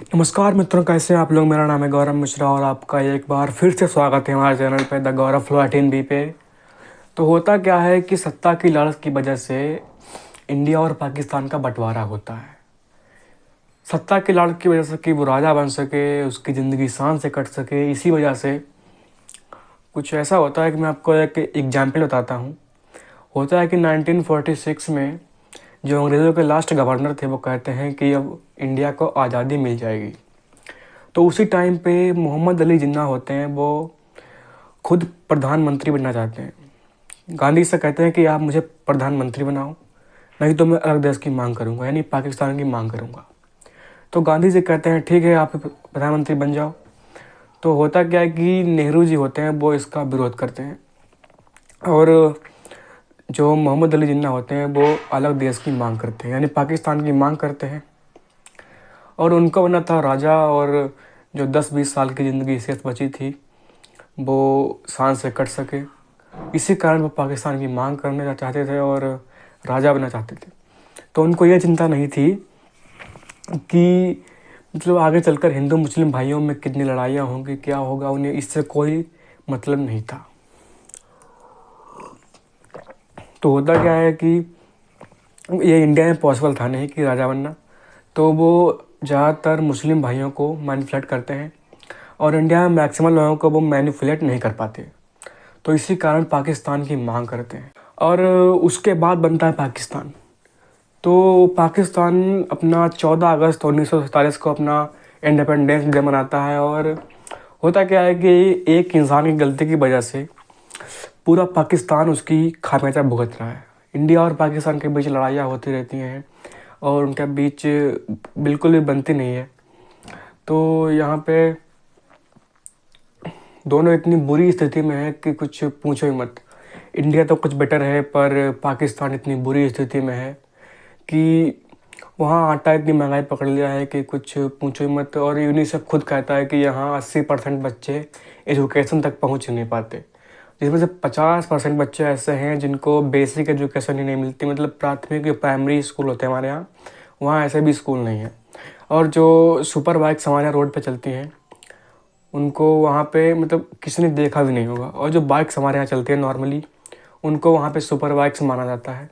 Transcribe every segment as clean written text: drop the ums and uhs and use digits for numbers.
नमस्कार मित्रों, कैसे हैं आप लोग। मेरा नाम है गौरव मिश्रा और आपका एक बार फिर से स्वागत है हमारे चैनल पे द गौरव फ्लो 18B पे। तो होता क्या है कि सत्ता की लालच की वजह से इंडिया और पाकिस्तान का बंटवारा होता है। सत्ता की लालच की वजह से कि वो राजा बन सके, उसकी ज़िंदगी शान से कट सके, इसी वजह से कुछ ऐसा होता है कि मैं आपको एक एग्जाम्पल बताता हूँ। होता है कि 1946 में जो अंग्रेज़ों के लास्ट गवर्नर थे वो कहते हैं कि अब इंडिया को आज़ादी मिल जाएगी। तो उसी टाइम पे मोहम्मद अली जिन्ना होते हैं, वो खुद प्रधानमंत्री बनना चाहते हैं। गांधी से कहते हैं कि आप मुझे प्रधानमंत्री बनाओ, नहीं तो मैं अलग देश की मांग करूंगा, यानी पाकिस्तान की मांग करूंगा। तो गांधी जी कहते हैं ठीक है, आप प्रधानमंत्री बन जाओ। तो होता क्या है कि नेहरू जी होते हैं वो इसका विरोध करते हैं और जो मोहम्मद अली जिन्ना होते हैं वो अलग देश की मांग करते हैं, यानी पाकिस्तान की मांग करते हैं। और उनका बनना था राजा, और जो 10-20 साल की ज़िंदगी शेष बची थी वो शान से कट सके, इसी कारण वो पाकिस्तान की मांग करना चाहते थे और राजा बनना चाहते थे। तो उनको ये चिंता नहीं थी कि मतलब आगे चलकर हिंदू मुस्लिम भाइयों में कितनी लड़ाइयाँ होंगी, क्या होगा, उन्हें इससे कोई मतलब नहीं था। तो होता क्या है कि ये इंडिया में पॉसिबल था नहीं कि राजा बनना, तो वो ज़्यादातर मुस्लिम भाइयों को मैनिपुलेट करते हैं और इंडिया में मैक्सिमम लोगों को वो मैनिपुलेट नहीं कर पाते। तो इसी कारण पाकिस्तान की मांग करते हैं और उसके बाद बनता है पाकिस्तान। तो पाकिस्तान अपना 14 अगस्त 1947 को अपना इंडिपेंडेंस डे मनाता है। और होता क्या है कि एक इंसान की गलती की वजह से पूरा पाकिस्तान उसकी खामियाजा भुगत रहा है। इंडिया और पाकिस्तान के बीच लड़ाइयाँ होती रहती हैं और उनके बीच बिल्कुल भी बनती नहीं है। तो यहाँ पे दोनों इतनी बुरी स्थिति में है कि कुछ पूछो ही मत। इंडिया तो कुछ बेटर है, पर पाकिस्तान इतनी बुरी स्थिति में है कि वहाँ आटा इतनी महंगाई पकड़ लिया है कि कुछ पूछो ही मत। और यूनिसेफ खुद कहता है कि यहाँ 80% बच्चे एजुकेशन तक पहुँच ही नहीं पाते, जिसमें से 50% बच्चे ऐसे हैं जिनको बेसिक एजुकेशन ही नहीं मिलती। मतलब प्राथमिक जो प्राइमरी स्कूल होते हैं हमारे यहाँ, वहाँ ऐसे भी स्कूल नहीं है। और जो सुपर बाइक्स हमारे यहाँ रोड पे चलती हैं उनको वहाँ पे मतलब किसी ने देखा भी नहीं होगा। और जो बाइक्स हमारे यहाँ चलती हैं नॉर्मली, उनको वहाँ पे सुपर बाइक्स माना जाता है।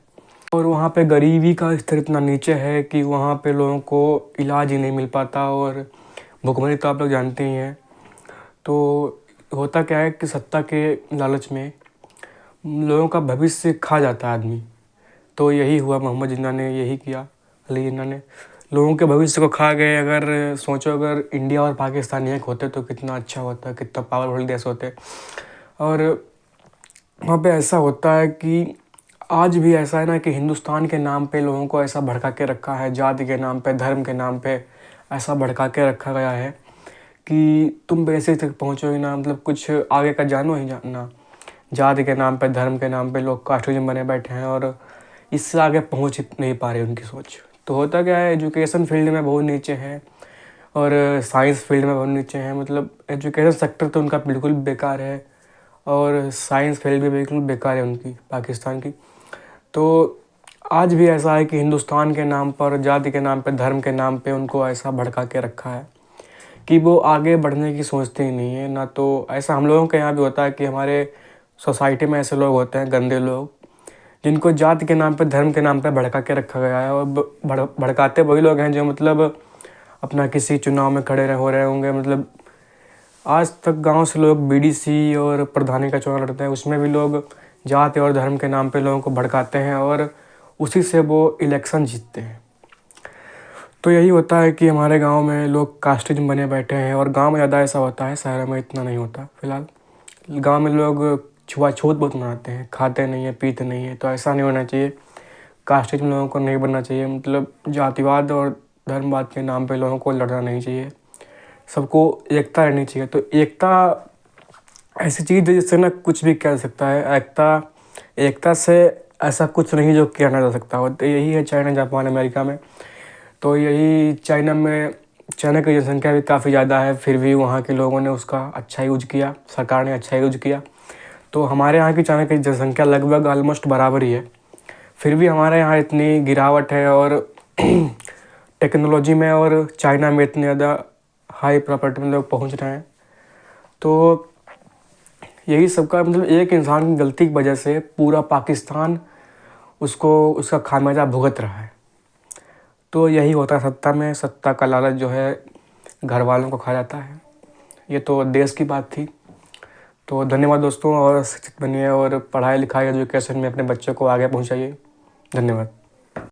और वहाँ पे गरीबी का स्तर इतना नीचे है कि वहाँ पे लोगों को इलाज ही नहीं मिल पाता। और भुखमरी तो आप लोग जानते ही हैं। तो होता क्या है कि सत्ता के लालच में लोगों का भविष्य खा जाता है आदमी। तो यही हुआ, मोहम्मद जिन्ना ने यही किया, अली जिन्ना ने लोगों के भविष्य को खा गए। अगर सोचो, अगर इंडिया और पाकिस्तान एक होते तो कितना अच्छा होता, कितना पावरफुल देश होते। और वहाँ पे ऐसा होता है कि आज भी ऐसा है ना कि हिंदुस्तान के नाम पे लोगों को ऐसा भड़का के रखा है, जाति के नाम पे, धर्म के नाम पे ऐसा भड़का के रखा गया है कि तुम बेसिक तक पहुँचो ही ना, मतलब कुछ आगे का जानो ही ना। जाति के नाम पे, धर्म के नाम पे लोग कास्टिज्म बने बैठे हैं और इससे आगे पहुँच नहीं पा रही उनकी सोच। तो होता क्या है, एजुकेशन फील्ड में बहुत नीचे हैं और साइंस फील्ड में बहुत नीचे हैं। मतलब एजुकेशन सेक्टर तो उनका बिल्कुल बेकार है और साइंस फील्ड भी बिल्कुल बेकार है उनकी, पाकिस्तान की। तो आज भी ऐसा है कि हिंदुस्तान के नाम पर, जाति के नाम पे, धर्म के नाम पे उनको ऐसा भड़का के रखा है कि वो आगे बढ़ने की सोचते ही नहीं है ना। तो ऐसा हम लोगों के यहाँ भी होता है कि हमारे सोसाइटी में ऐसे लोग होते हैं, गंदे लोग, जिनको जाति के नाम पे, धर्म के नाम पे भड़का के रखा गया है। और भड़काते वही लोग हैं जो मतलब अपना किसी चुनाव में खड़े हो रहे होंगे। मतलब आज तक गांव से लोग बीडीसी और प्रधानी का चुनाव लड़ते हैं, उसमें भी लोग जाति और धर्म के नाम पे लोगों को भड़काते हैं और उसी से वो इलेक्शन जीतते हैं। तो यही होता है कि हमारे गांव में लोग कास्टिज्म बने बैठे हैं। और गांव में ज़्यादा ऐसा होता है, शहरों में इतना नहीं होता। फिलहाल गांव में लोग छुआछूत बहुत मनाते हैं, खाते नहीं हैं, पीते नहीं हैं। तो ऐसा नहीं होना चाहिए, कास्टिज्म लोगों को नहीं बनना चाहिए। मतलब जातिवाद और धर्मवाद के नाम पे लोगों को लड़ना नहीं चाहिए, सबको एकता रहनी चाहिए। तो एकता ऐसी चीज़ है जिससे ना कुछ भी किया जा सकता है। एकता से ऐसा कुछ नहीं जो किया ना जा सकता हो। तो यही है चाइना, जापान, अमेरिका में। तो यही चाइना की जनसंख्या भी काफ़ी ज़्यादा है, फिर भी वहाँ के लोगों ने उसका अच्छा यूज़ किया, सरकार ने अच्छा यूज़ किया। तो हमारे यहाँ की चाइना की जनसंख्या लगभग ऑलमोस्ट बराबर ही है, फिर भी हमारे यहाँ इतनी गिरावट है। और टेक्नोलॉजी में और चाइना में इतने ज़्यादा हाई प्रॉपर्टी में लोग पहुँच रहे हैं। तो यही सबका मतलब एक इंसान की गलती की वजह से पूरा पाकिस्तान उसको उसका खामियाजा भुगत रहा है। तो यही होता है सत्ता में, सत्ता का लालच जो है घर वालों को खा जाता है। ये तो देश की बात थी। तो धन्यवाद दोस्तों, और शिक्षित बनिए और पढ़ाई लिखाई एजुकेशन में अपने बच्चों को आगे पहुंचाइए। धन्यवाद।